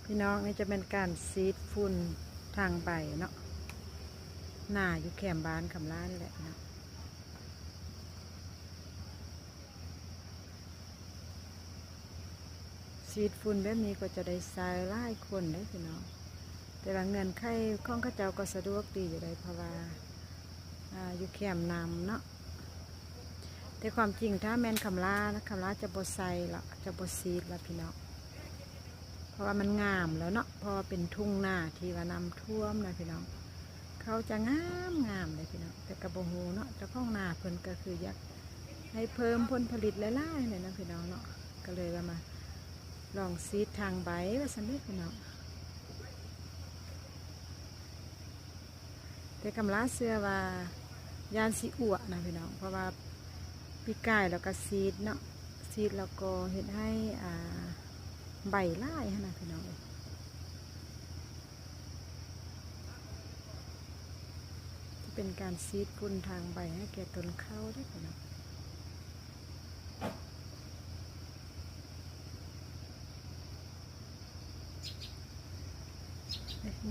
พี่น้องนี่จะเป็นการซีดฝุ่นทางใบเนาะหน้าอยู่แคมบ้านคำล้านแหละเนาะซีดฝุ่นแบบนี้ก็จะได้ใส่หลายคนได้พี่น้องแต่ว่าเงินไขของข้าเจ้าก็สะดวกดีอยู่ได้เพราะว่าอยู่แคมนำเนาะแต่ความจริงถ้าแม่นคำล้านะคำล้าจะบดใส่ละจะบดซีดละพี่น้องเพราะว่ามันงามแล้วเนาะพอเป็นทุ่งหน้าที่ว่านำท่วมนะพี่น้องเขาจะงามเลยพี่น้องแต่กระโบหูเนาะเจ้าของนาเพิ่นก็คืออยากให้เพิ่มผลผลิตหลายๆเลยนะพี่น้องเนาะก็เลยว่ามาลองซีดทางใบว่าสันเด็พี่น้องแต่กำลังเสื้อว่ายานสีอ้วนะพี่น้องเพราะว่าพี่กายแล้วก็ซีดเนาะซีดแล้วก็เห็นให้ใบไล่นะพี่น้องเป็นการซีดฝุ่นทางใบให้แก่ต้นข้าวด้วยพี่น้อง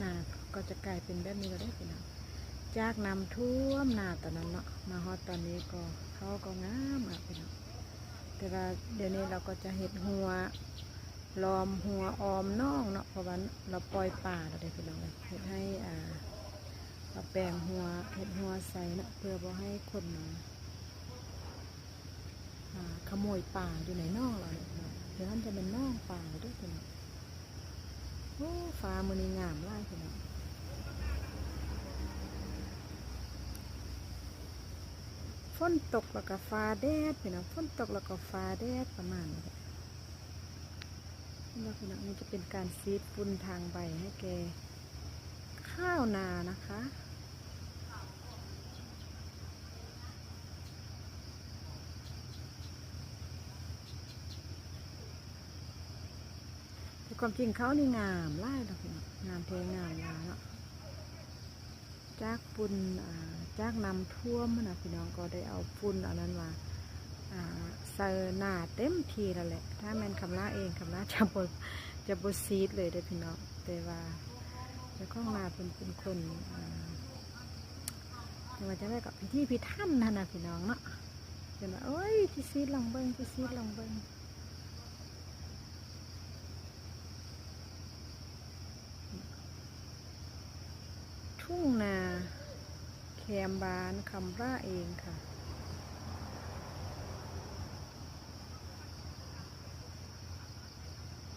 นาก็จะกลายเป็นแบบนี้ก็ได้พี่น้องจากน้ำท่วมนาตอนนั้นเนาะมาฮอดตอนนี้ก็เขาก็งามอ่ะพี่น้องแต่ว่าเดี๋ยวนี้เราก็จะเห็ดหัวล้อมหัวออมน่องเนาะเพราะว่าเราปล่อยป่าเราได้พี่น้องเห็ดให้เราแปลงหัวเห็ดหัวใส่เนาะเพื่อบ่ให้คนขโมยป่าอยู่ในน่องเราเดี๋ยวนั้นจะเป็นน่องป่าด้วยพี่น้องโอ้ฟ้ามันนี่งามไล่พี่น้องฝนตกแล้วก็ฟ้าแดดพี่น้องฝนตกแล้วก็ฟ้าแดดประมาณนี้แล้วพี่น้องนี่จะเป็นการซีดฝุ่นทางใบให้แกข้าวนานะคะแต่ความจริงเขานี่งามไล่เราพี่น้องงามเทงามยาเนาะจากฝุ่นจากน้ำท่วมนะพี่น้องก็ได้เอาฝุ่นอันนั้นมาใส่หน้าเต็มทีแล้วแหละถ้าแมนคำลาเองคำลาจะบดซีดเลยเด้อพี่น้องแต่ว่าเจ้าของนาเป็นคนแต่ว่าจะได้กับพี่ที่พี่ท่านนะพี่น้องเนาะเห็นว่าโอ้ยพี่ซีดลองเบิ้งพี่ซีดลองเบิ้งทุ่งนาแคมบานคำร่าเองค่ะ